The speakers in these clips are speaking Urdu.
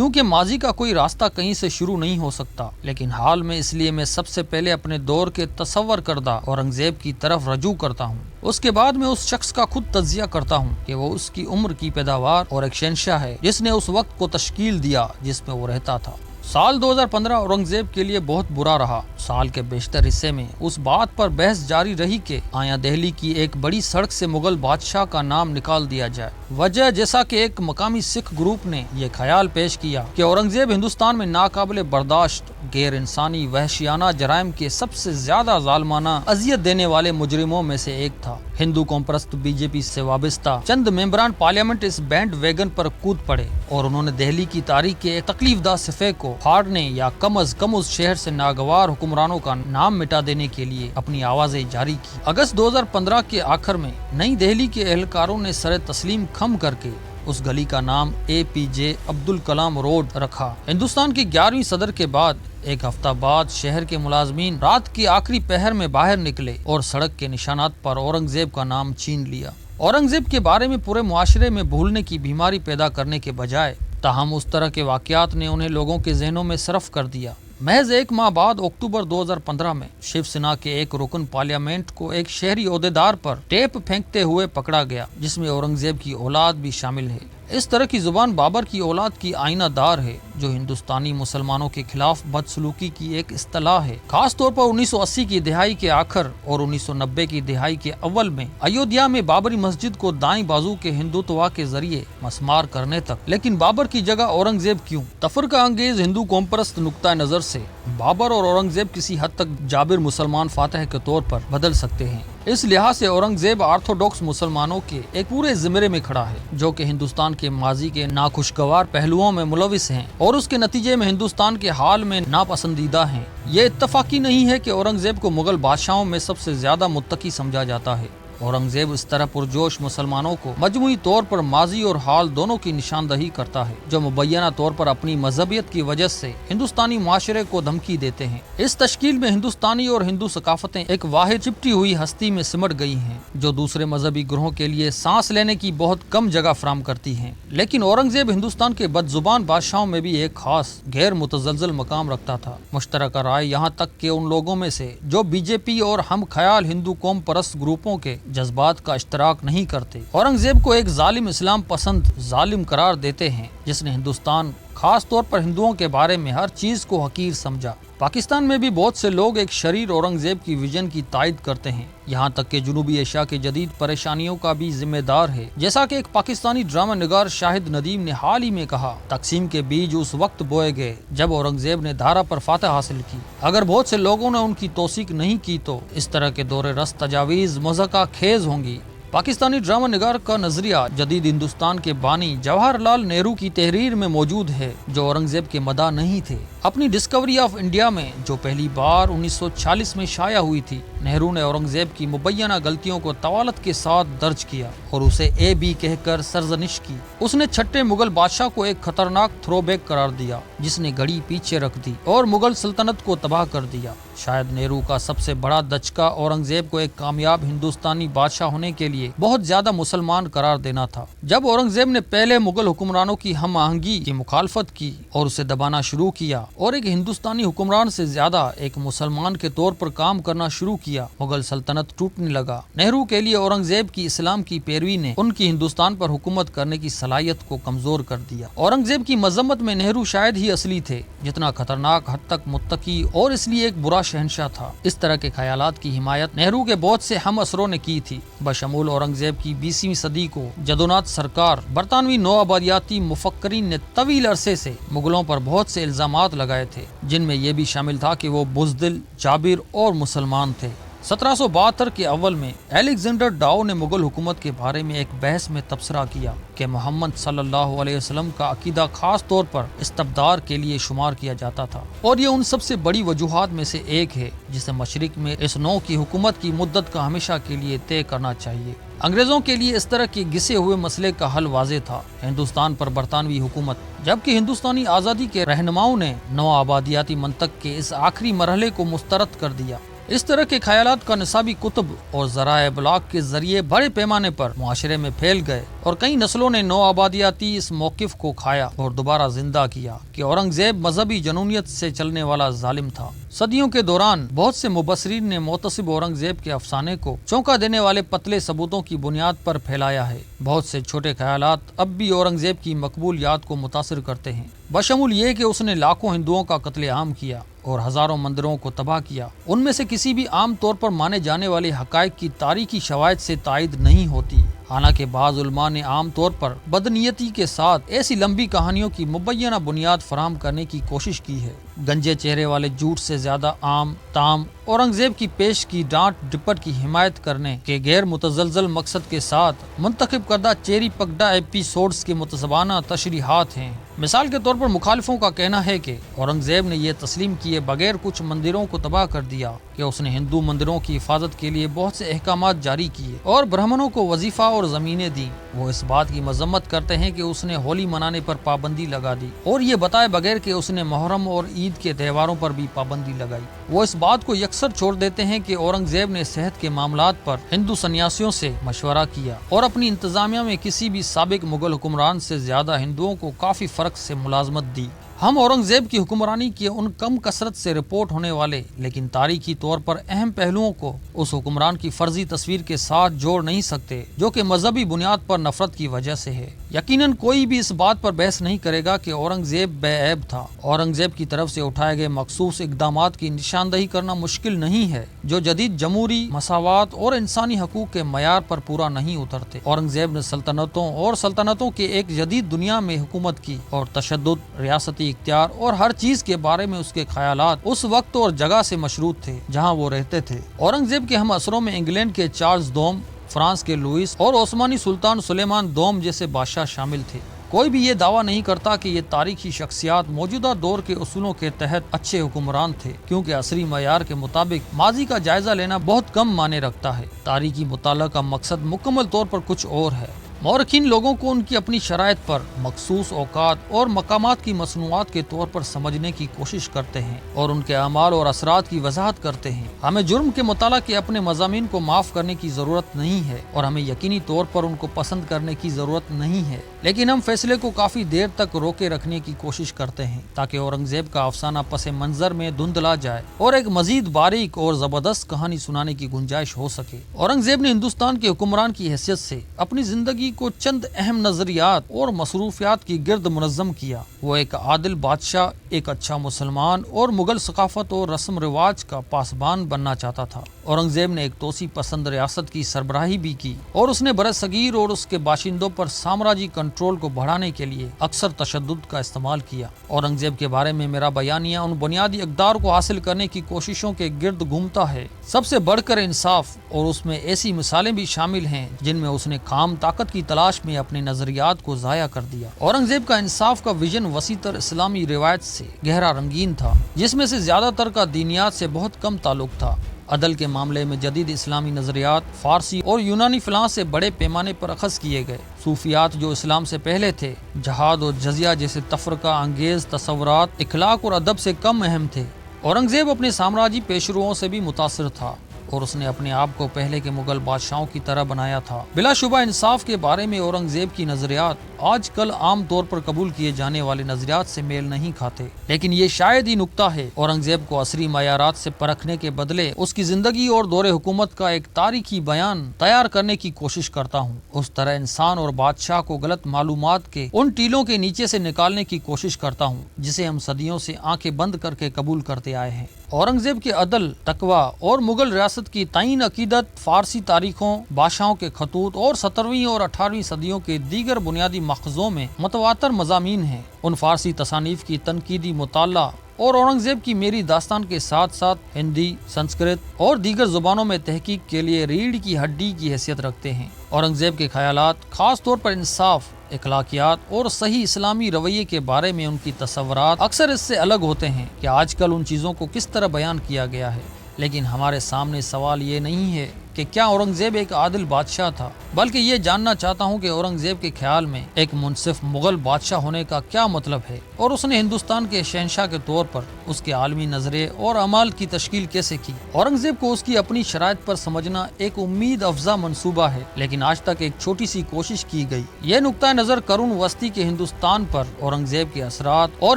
چونکہ ماضی کا کوئی راستہ کہیں سے شروع نہیں ہو سکتا، لیکن حال میں اس لیے میں سب سے پہلے اپنے دور کے تصور کردہ اورنگزیب کی طرف رجوع کرتا ہوں۔ اس کے بعد میں اس شخص کا خود تجزیہ کرتا ہوں کہ وہ اس کی عمر کی پیداوار اور ایک شہنشاہ ہے جس نے اس وقت کو تشکیل دیا جس میں وہ رہتا تھا۔ سال 2015 اورنگزیب کے لیے بہت برا رہا۔ سال کے بیشتر حصے میں اس بات پر بحث جاری رہی کہ آیا دہلی کی ایک بڑی سڑک سے مغل بادشاہ کا نام نکال دیا جائے۔ وجہ جیسا کہ ایک مقامی سکھ گروپ نے یہ خیال پیش کیا کہ اورنگزیب ہندوستان میں ناقابل برداشت، غیر انسانی، وحشیانہ جرائم کے سب سے زیادہ ظالمانہ اذیت دینے والے مجرموں میں سے ایک تھا۔ ہندو قوم پرست بی جے پی سے وابستہ چند ممبران پارلیمنٹ اس بینڈ ویگن پر کود پڑے اور انہوں نے دہلی کی تاریخ کے ایک تکلیف دہ صفحے کو پھاڑنے یا کم از کم اس شہر سے ناگوار حکمرانوں کا نام مٹا دینے کے لیے اپنی آوازیں جاری کی۔ اگست 2015 کے آخر میں نئی دہلی کے اہلکاروں نے سر تسلیم خم کر کے اس گلی کا نام APJ عبد الکلام روڈ رکھا۔ ہندوستان کی 11ویں صدر کے بعد ایک ہفتہ بعد شہر کے ملازمین رات کی آخری پہر میں باہر نکلے اور سڑک کے نشانات پر اورنگزیب کا نام چھین لیا۔ اورنگزیب کے بارے میں پورے معاشرے میں بھولنے کی بیماری پیدا کرنے کے بجائے تاہم اس طرح کے واقعات نے انہیں لوگوں کے ذہنوں میں صرف کر دیا۔ محض ایک ماہ بعد اکتوبر 2015 میں شیو سینا کے ایک رکن پارلیمنٹ کو ایک شہری عہدیدار پر ٹیپ پھینکتے ہوئے پکڑا گیا جس میں اورنگزیب کی اولاد بھی شامل ہے۔ اس طرح کی زبان بابر کی اولاد کی آئینہ دار ہے جو ہندوستانی مسلمانوں کے خلاف بدسلوکی کی ایک اصطلاح ہے۔ خاص طور پر 1980 کی دہائی کے آخر اور 1990 کی دہائی کے اول میں ایودھیا میں بابری مسجد کو دائیں بازو کے ہندوتوا کے ذریعے مسمار کرنے تک۔ لیکن بابر کی جگہ اورنگزیب کیوں؟ تفرقہ انگیز ہندو قوم پرست نقطہ نظر سے بابر اور اورنگزیب کسی حد تک جابر مسلمان فاتح کے طور پر بدل سکتے ہیں۔ اس لحاظ سے اورنگزیب آرتھوڈاکس مسلمانوں کے ایک پورے زمرے میں کھڑا ہے جو کہ ہندوستان کے ماضی کے ناخوشگوار پہلوؤں میں ملوث ہیں اور اس کے نتیجے میں ہندوستان کے حال میں ناپسندیدہ ہیں۔ یہ اتفاقی نہیں ہے کہ اورنگزیب کو مغل بادشاہوں میں سب سے زیادہ متقی سمجھا جاتا ہے۔ اورنگزیب اس طرح پرجوش مسلمانوں کو مجموعی طور پر ماضی اور حال دونوں کی نشاندہی کرتا ہے جو مبینہ طور پر اپنی مذہبیت کی وجہ سے ہندوستانی معاشرے کو دھمکی دیتے ہیں۔ اس تشکیل میں ہندوستانی اور ہندو ثقافتیں ایک واحد چپٹی ہوئی ہستی میں سمٹ گئی ہیں جو دوسرے مذہبی گروہوں کے لیے سانس لینے کی بہت کم جگہ فراہم کرتی ہیں۔ لیکن اورنگزیب ہندوستان کے بدزبان بادشاہوں میں بھی ایک خاص غیر متزلزل مقام رکھتا تھا۔ مشترکہ رائے یہاں تک کہ ان لوگوں میں سے جو BJP اور ہم خیال ہندو قوم پرست گروپوں کے جذبات کا اشتراک نہیں کرتے اورنگزیب کو ایک ظالم اسلام پسند ظالم قرار دیتے ہیں جس نے ہندوستان خاص طور پر ہندوؤں کے بارے میں ہر چیز کو حقیر سمجھا۔ پاکستان میں بھی بہت سے لوگ ایک شریر اورنگزیب کی ویژن کی تائید کرتے ہیں، یہاں تک کہ جنوبی ایشیا کے جدید پریشانیوں کا بھی ذمہ دار ہے۔ جیسا کہ ایک پاکستانی ڈرامہ نگار شاہد ندیم نے حال ہی میں کہا، تقسیم کے بیج اس وقت بوئے گئے جب اورنگزیب نے دھارا پر فتح حاصل کی۔ اگر بہت سے لوگوں نے ان کی توثیق نہیں کی تو اس طرح کے دور رست تجاویز مضحکہ خیز ہوں گی۔ پاکستانی ڈرامہ نگار کا نظریہ جدید ہندوستان کے بانی جواہر لال نہرو کی تحریر میں موجود ہے جو اورنگزیب کے مداح نہیں تھے۔ اپنی ڈسکوری آف انڈیا میں جو پہلی بار 1946 میں شائع ہوئی تھی، نہرو نے اورنگزیب کی مبینہ غلطیوں کو طوالت کے ساتھ درج کیا اور اسے AB کہہ کر سرزنش کی۔ اس نے چھٹے مغل بادشاہ کو ایک خطرناک تھرو بیک قرار دیا جس نے گھڑی پیچھے رکھ دی اور مغل سلطنت کو تباہ کر دیا۔ شاید نہرو کا سب سے بڑا دھچکا اورنگزیب کو ایک کامیاب ہندوستانی بادشاہ ہونے کے لیے بہت زیادہ مسلمان قرار دینا تھا۔ جب اورنگزیب نے پہلے مغل حکمرانوں کی ہم آہنگی کی مخالفت کی اور اسے دبانا شروع کیا اور ایک ہندوستانی حکمران سے زیادہ ایک مسلمان کے طور پر کام کرنا شروع کیا، مغل سلطنت ٹوٹنے لگا۔ نہرو کے لیے اورنگزیب کی اسلام کی پیروی نے ان کی ہندوستان پر حکومت کرنے کی صلاحیت کو کمزور کر دیا۔ اورنگزیب کی مذمت میں نہرو شاید ہی اصلی تھے، جتنا خطرناک حد تک متقی اور اس لیے ایک برا شہنشاہ تھا۔ اس طرح کے خیالات کی حمایت نہرو کے بہت سے ہم عصروں نے کی تھی، بشمول اورنگزیب کی 20ویں صدی کو جدونات سرکار برطانوی نوآبادیاتی مفکرین نے طویل عرصے سے مغلوں پر بہت سے الزامات لگائے تھے، جن میں یہ بھی شامل تھا کہ وہ بزدل، جابر اور مسلمان تھے۔ 1772 کے اول میں الیگزینڈر ڈاؤ نے مغل حکومت کے بارے میں ایک بحث میں تبصرہ کیا کہ محمد صلی اللہ علیہ وسلم کا عقیدہ خاص طور پر استبدار کے لیے شمار کیا جاتا تھا، اور یہ ان سب سے بڑی وجوہات میں سے ایک ہے جسے مشرق میں اس نوع کی حکومت کی مدت کا ہمیشہ کے لیے طے کرنا چاہیے۔ انگریزوں کے لیے اس طرح کے گھسے ہوئے مسئلے کا حل واضح تھا، ہندوستان پر برطانوی حکومت، جبکہ ہندوستانی آزادی کے رہنماؤں نے نوآبادیاتی منطق کے اس آخری مرحلے کو مسترد کر دیا۔ اس طرح کے خیالات کا نصابی کتب اور ذرائع ابلاغ کے ذریعے بڑے پیمانے پر معاشرے میں پھیل گئے اور کئی نسلوں نے نو آبادیاتی اس موقف کو کھایا اور دوبارہ زندہ کیا کہ اورنگزیب مذہبی جنونیت سے چلنے والا ظالم تھا۔ صدیوں کے دوران بہت سے مبصرین نے محتسب اورنگزیب کے افسانے کو چونکا دینے والے پتلے ثبوتوں کی بنیاد پر پھیلایا ہے۔ بہت سے چھوٹے خیالات اب بھی اورنگزیب کی مقبول یاد کو متاثر کرتے ہیں، بشمول یہ کہ اس نے لاکھوں ہندوؤں کا قتل عام کیا اور ہزاروں مندروں کو تباہ کیا۔ ان میں سے کسی بھی عام طور پر مانے جانے والے حقائق کی تاریخی شواہد سے تائید نہیں ہوتی، حالانکہ بعض علماء نے عام طور پر بدنیتی کے ساتھ ایسی لمبی کہانیوں کی مبینہ بنیاد فراہم کرنے کی کوشش کی ہے۔ گنجے چہرے والے جھوٹ سے زیادہ عام تام اورنگزیب کی پیش کی ڈانٹ ڈپٹ کی حمایت کرنے کے غیر متزلزل مقصد کے ساتھ منتخب کردہ چیری پکڑا ایپیسوڈز کے متزبانہ تشریحات ہیں۔ مثال کے طور پر مخالفوں کا کہنا ہے کہ اورنگزیب نے یہ تسلیم کیے بغیر کچھ مندروں کو تباہ کر دیا کہ اس نے ہندو مندروں کی حفاظت کے لیے بہت سے احکامات جاری کیے اور برہمنوں کو وظیفہ اور زمینیں دیں۔ وہ اس بات کی مذمت کرتے ہیں کہ اس نے ہولی منانے پر پابندی لگا دی اور یہ بتائے بغیر کہ اس نے محرم اور عید کے تہواروں پر بھی پابندی لگائی۔ وہ اس بات کو یکسر چھوڑ دیتے ہیں کہ اورنگزیب نے صحت کے معاملات پر ہندو سنیاسیوں سے مشورہ کیا اور اپنی انتظامیہ میں کسی بھی سابق مغل حکمران سے زیادہ ہندوؤں کو کافی فرق سے ملازمت دی۔ ہم اورنگزیب کی حکمرانی کے ان کم کثرت سے رپورٹ ہونے والے لیکن تاریخی طور پر اہم پہلوؤں کو اس حکمران کی فرضی تصویر کے ساتھ جوڑ نہیں سکتے جو کہ مذہبی بنیاد پر نفرت کی وجہ سے ہے۔ یقیناً کوئی بھی اس بات پر بحث نہیں کرے گا کہ اورنگزیب بے عیب تھا۔ اورنگزیب کی طرف سے اٹھائے گئے مخصوص اقدامات کی نشاندہی کرنا مشکل نہیں ہے جو جدید جمہوری مساوات اور انسانی حقوق کے معیار پر پورا نہیں اترتے۔ اورنگزیب نے سلطنتوں کے ایک جدید دنیا میں حکومت کی اور تشدد، ریاستی اختیار اور ہر چیز کے بارے میں اس کے خیالات اس وقت اور جگہ سے مشروط تھے جہاں وہ رہتے تھے۔ اورنگزیب کے ہم عصروں میں انگلینڈ کے چارلز دوم، فرانس کے لوئس اور عثمانی سلطان سلیمان دوم جیسے بادشاہ شامل تھے۔ کوئی بھی یہ دعویٰ نہیں کرتا کہ یہ تاریخی شخصیات موجودہ دور کے اصولوں کے تحت اچھے حکمران تھے، کیونکہ عصری معیار کے مطابق ماضی کا جائزہ لینا بہت کم معنی رکھتا ہے۔ تاریخی مطالعہ کا مقصد مکمل طور پر کچھ اور ہے۔ مورخین لوگوں کو ان کی اپنی شرائط پر مخصوص اوقات اور مقامات کی مصنوعات کے طور پر سمجھنے کی کوشش کرتے ہیں اور ان کے اعمال اور اثرات کی وضاحت کرتے ہیں۔ ہمیں جرم کے مطالعہ کے اپنے مضامین کو معاف کرنے کی ضرورت نہیں ہے اور ہمیں یقینی طور پر ان کو پسند کرنے کی ضرورت نہیں ہے، لیکن ہم فیصلے کو کافی دیر تک روکے رکھنے کی کوشش کرتے ہیں تاکہ اورنگزیب کا افسانہ پس منظر میں دھندلا جائے اور ایک مزید باریک اور زبردست کہانی سنانے کی گنجائش ہو سکے۔ اورنگزیب نے ہندوستان کے حکمران کی حیثیت سے اپنی زندگی کو چند اہم نظریات اور مصروفیات کی گرد منظم کیا۔ وہ ایک عادل بادشاہ، ایک اچھا مسلمان اور مغل ثقافت اور رسم رواج کا پاسبان بننا چاہتا تھا۔ اورنگزیب نے ایک توسیع پسند ریاست کی سربراہی بھی کی اور اس نے برصغیر اور اس کے باشندوں پر سامراجی کنٹرول کو بڑھانے کے لیے اکثر تشدد کا استعمال کیا۔ اورنگزیب کے بارے میں میرا بیانیہ ان بنیادی اقدار کو حاصل کرنے کی کوششوں کے گرد گھومتا ہے، سب سے بڑھ کر انصاف، اور اس میں ایسی مثالیں بھی شامل ہیں جن میں اس نے خام طاقت کی تلاش میں اپنے نظریات کو ضائع کر دیا۔ اورنگزیب کا انصاف کا ویژن وسیع تر اسلامی روایت سے گہرا رنگین تھا، جس میں سے زیادہ تر کا دینیات سے بہت کم تعلق تھا۔ عدل کے معاملے میں جدید اسلامی نظریات فارسی اور یونانی فلاں سے بڑے پیمانے پر اخذ کیے گئے۔ صوفیات جو اسلام سے پہلے تھے، جہاد اور جزیہ جیسے تفرقہ انگیز تصورات اخلاق اور ادب سے کم اہم تھے۔ اورنگزیب اپنے سامراجی پیشروؤں سے بھی متاثر تھا اور اس نے اپنے آپ کو پہلے کے مغل بادشاہوں کی طرح بنایا تھا۔ بلا شبہ انصاف کے بارے میں اورنگزیب کی نظریات آج کل عام طور پر قبول کیے جانے والے نظریات سے میل نہیں کھاتے، لیکن یہ شاید ہی نکتہ ہے۔ اورنگزیب کو عصری معیارات سے پرکھنے کے بدلے اس کی زندگی اور دور حکومت کا ایک تاریخی بیان تیار کرنے کی کوشش کرتا ہوں۔ اس طرح انسان اور بادشاہ کو غلط معلومات کے ان ٹیلوں کے نیچے سے نکالنے کی کوشش کرتا ہوں جسے ہم صدیوں سے آنکھیں بند کر کے قبول کرتے آئے ہیں۔ اورنگزیب کے عدل، تقوی اور مغل ریاست کی تعین عقیدت فارسی تاریخوں، بادشاہوں کے خطوط اور 17ویں اور 18ویں صدیوں کے دیگر بنیادی ماخذوں میں متواتر مضامین ہیں۔ ان فارسی تصانیف کی تنقیدی مطالعہ اور اورنگزیب کی میری داستان کے ساتھ ساتھ ہندی، سنسکرت اور دیگر زبانوں میں تحقیق کے لیے ریڑھ کی ہڈی کی حیثیت رکھتے ہیں۔ اورنگزیب کے خیالات، خاص طور پر انصاف، اخلاقیات اور صحیح اسلامی رویے کے بارے میں ان کی تصورات اکثر اس سے الگ ہوتے ہیں کہ آج کل ان چیزوں کو کس طرح بیان کیا گیا ہے، لیکن ہمارے سامنے سوال یہ نہیں ہے کہ کیا اورنگزیب ایک عادل بادشاہ تھا، بلکہ یہ جاننا چاہتا ہوں کہ اورنگزیب کے خیال میں ایک منصف مغل بادشاہ ہونے کا کیا مطلب ہے، اور اس نے ہندوستان کے شہنشاہ کے طور پر اس کے عالمی نظریے اور اعمال کی تشکیل کیسے کی۔ اورنگزیب کو اس کی اپنی شرائط پر سمجھنا ایک امید افزا منصوبہ ہے، لیکن آج تک ایک چھوٹی سی کوشش کی گئی۔ یہ نقطہ نظر قرون وسطی کے ہندوستان پر اورنگزیب کے اثرات اور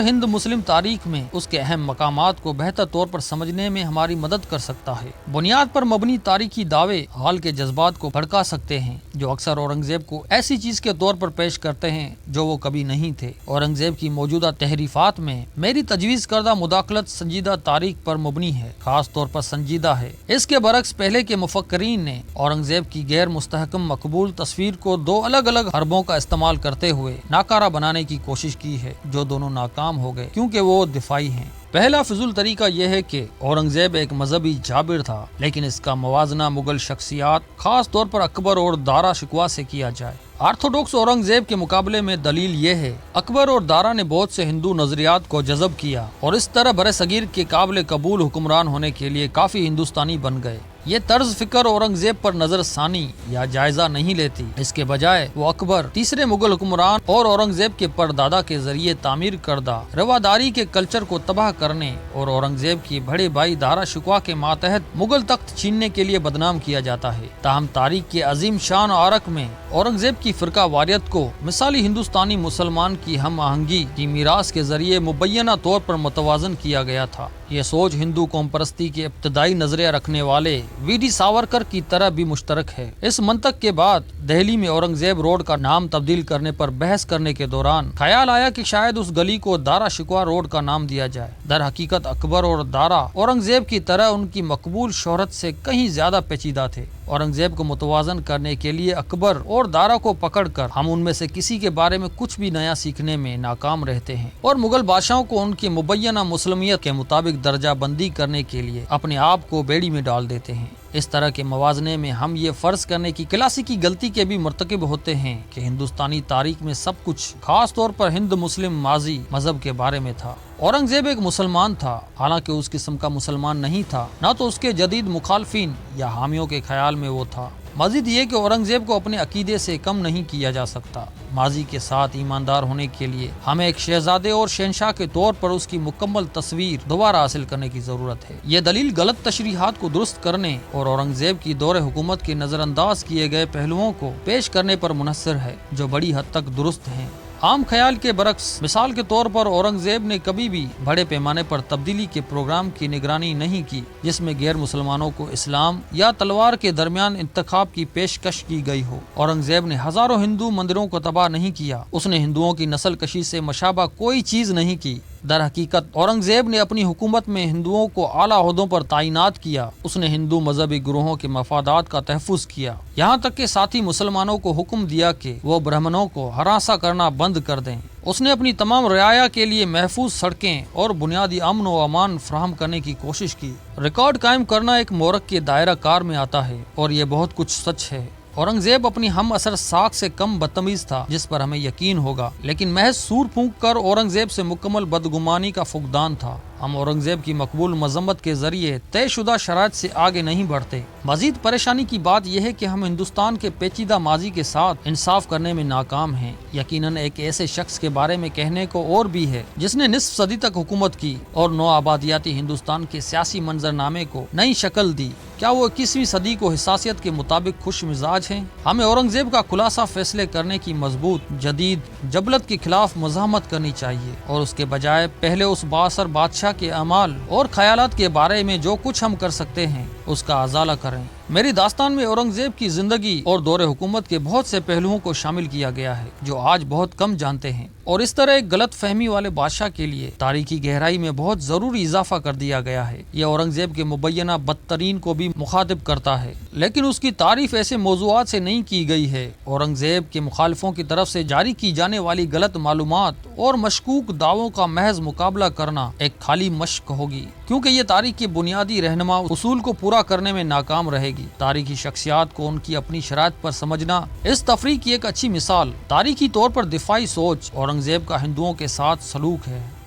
ہند مسلم تاریخ میں اس کے اہم مقامات کو بہتر طور پر سمجھنے میں ہماری مدد کر سکتا ہے۔ بنیاد پر مبنی تاریخی دعوے حال کے جذبات کو بھڑکا سکتے ہیں، جو اکثر اورنگزیب کو ایسی چیز کے طور پر پیش کرتے ہیں جو وہ کبھی نہیں تھے۔ اورنگزیب کی موجودہ تحریفات میں میری تجویز کردہ مداخلت سنجیدہ تاریخ پر مبنی ہے، خاص طور پر سنجیدہ ہے۔ اس کے برعکس پہلے کے مفکرین نے اورنگزیب کی غیر مستحکم مقبول تصویر کو دو الگ الگ حربوں کا استعمال کرتے ہوئے ناکارہ بنانے کی کوشش کی ہے، جو دونوں ناکام ہو گئے کیونکہ وہ دفاعی ہیں۔ پہلا فضول طریقہ یہ ہے کہ اورنگزیب ایک مذہبی جابر تھا، لیکن اس کا موازنہ مغل شخصیات خاص طور پر اکبر اور دارا شکوہ سے کیا جائے۔ آرتھوڈوکس اورنگزیب کے مقابلے میں دلیل یہ ہے، اکبر اور دارا نے بہت سے ہندو نظریات کو جذب کیا اور اس طرح برصغیر کے قابل قبول حکمران ہونے کے لیے کافی ہندوستانی بن گئے۔ یہ طرز فکر اورنگزیب پر نظر ثانی یا جائزہ نہیں لیتی، اس کے بجائے وہ اکبر، تیسرے مغل حکمران اور اورنگزیب کے پردادا کے ذریعے تعمیر کردہ رواداری کے کلچر کو تباہ کرنے اور اورنگزیب کی بڑے بھائی دارا شکوہ کے ماتحت مغل تخت چھیننے کے لیے بدنام کیا جاتا ہے۔ تاہم تاریخ کے عظیم شان عارق میں اورنگزیب کی فرقہ واریت کو مثالی ہندوستانی مسلمان کی ہم آہنگی کی میراث کے ذریعے مبینہ طور پر متوازن کیا گیا تھا۔ یہ سوچ ہندو قوم پرستی کے ابتدائی نظریہ رکھنے والے وی ڈی ساورکر کی طرح بھی مشترک ہے۔ اس منطق کے بعد دہلی میں اورنگزیب روڈ کا نام تبدیل کرنے پر بحث کرنے کے دوران خیال آیا کہ شاید اس گلی کو دارا شکوہ روڈ کا نام دیا جائے۔ در حقیقت اکبر اور دارا اورنگزیب کی طرح ان کی مقبول شہرت سے کہیں زیادہ پیچیدہ تھے۔ اورنگزیب کو متوازن کرنے کے لیے اکبر اور دارا کو پکڑ کر ہم ان میں سے کسی کے بارے میں کچھ بھی نیا سیکھنے میں ناکام رہتے ہیں اور مغل بادشاہوں کو ان کی مبینہ مسلمیت کے مطابق درجہ بندی کرنے کے لیے اپنے آپ کو بیڑی میں ڈال دیتے ہیں۔ اس طرح کے موازنے میں ہم یہ فرض کرنے کی کلاسیکی غلطی کے بھی مرتکب ہوتے ہیں کہ ہندوستانی تاریخ میں سب کچھ خاص طور پر ہند مسلم ماضی مذہب کے بارے میں تھا۔ اورنگزیب ایک مسلمان تھا، حالانکہ اس قسم کا مسلمان نہیں تھا، نہ تو اس کے جدید مخالفین یا حامیوں کے خیال میں وہ تھا۔ مزید یہ کہ اورنگزیب کو اپنے عقیدے سے کم نہیں کیا جا سکتا۔ ماضی کے ساتھ ایماندار ہونے کے لیے ہمیں ایک شہزادے اور شہنشاہ کے طور پر اس کی مکمل تصویر دوبارہ حاصل کرنے کی ضرورت ہے۔ یہ دلیل غلط تشریحات کو درست کرنے اور اورنگزیب کی دور حکومت کے نظر انداز کیے گئے پہلوؤں کو پیش کرنے پر منحصر ہے، جو بڑی حد تک درست ہیں۔ عام خیال کے برعکس، مثال کے طور پر اورنگزیب نے کبھی بھی بڑے پیمانے پر تبدیلی کے پروگرام کی نگرانی نہیں کی جس میں غیر مسلمانوں کو اسلام یا تلوار کے درمیان انتخاب کی پیشکش کی گئی ہو۔ اورنگزیب نے ہزاروں ہندو مندروں کو تباہ نہیں کیا، اس نے ہندوؤں کی نسل کشی سے مشابہ کوئی چیز نہیں کی۔ در حقیقت اورنگزیب نے اپنی حکومت میں ہندوؤں کو اعلیٰ عہدوں پر تعینات کیا، اس نے ہندو مذہبی گروہوں کے مفادات کا تحفظ کیا، یہاں تک کہ ساتھی مسلمانوں کو حکم دیا کہ وہ برہمنوں کو ہراساں کرنا بند کر دیں۔ اس نے اپنی تمام رعایا کے لیے محفوظ سڑکیں اور بنیادی امن و امان فراہم کرنے کی کوشش کی۔ ریکارڈ قائم کرنا ایک مورخ کے دائرہ کار میں آتا ہے اور یہ بہت کچھ سچ ہے۔ اورنگزیب اپنی ہم اثر ساکھ سے کم بدتمیز تھا جس پر ہمیں یقین ہوگا، لیکن محض سور پھونک کر اورنگزیب سے مکمل بدگمانی کا فقدان تھا۔ ہم اورنگزیب کی مقبول مذمت کے ذریعے طے شدہ شرائط سے آگے نہیں بڑھتے۔ مزید پریشانی کی بات یہ ہے کہ ہم ہندوستان کے پیچیدہ ماضی کے ساتھ انصاف کرنے میں ناکام ہیں۔ یقیناً ایک ایسے شخص کے بارے میں کہنے کو اور بھی ہے جس نے نصف صدی تک حکومت کی اور نو آبادیاتی ہندوستان کے سیاسی منظرنامے کو نئی شکل دی۔ کیا وہ 21ویں صدی کو حساسیت کے مطابق خوش مزاج ہیں؟ ہمیں اورنگزیب کا خلاصہ فیصلے کرنے کی مضبوط جدید جبلت کے خلاف مزاحمت کرنی چاہیے اور اس کے بجائے پہلے اس بااثر بادشاہ کے اعمال اور خیالات کے بارے میں جو کچھ ہم کر سکتے ہیں اس کا ازالہ کریں۔ میری داستان میں اورنگزیب کی زندگی اور دور حکومت کے بہت سے پہلوؤں کو شامل کیا گیا ہے جو آج بہت کم جانتے ہیں، اور اس طرح ایک غلط فہمی والے بادشاہ کے لیے تاریخی گہرائی میں بہت ضروری اضافہ کر دیا گیا ہے۔ یہ اورنگزیب کے مبینہ بدترین کو بھی مخاطب کرتا ہے، لیکن اس کی تعریف ایسے موضوعات سے نہیں کی گئی ہے۔ اورنگزیب کے مخالفوں کی طرف سے جاری کی جانے والی غلط معلومات اور مشکوک دعووں کا محض مقابلہ کرنا ایک خالی مشق ہوگی، کیونکہ یہ تاریخ کی بنیادی رہنما اصول کو پورا کرنے میں ناکام رہے گی۔ تاریخی شخصیات کو ان کی اپنی شرائط پر سمجھنا اس تفریق کی ایک اچھی مثال تاریخی طور پر دفاعی سوچ اورنگزیب کا ہندوؤں کے ساتھ سلوک ہے۔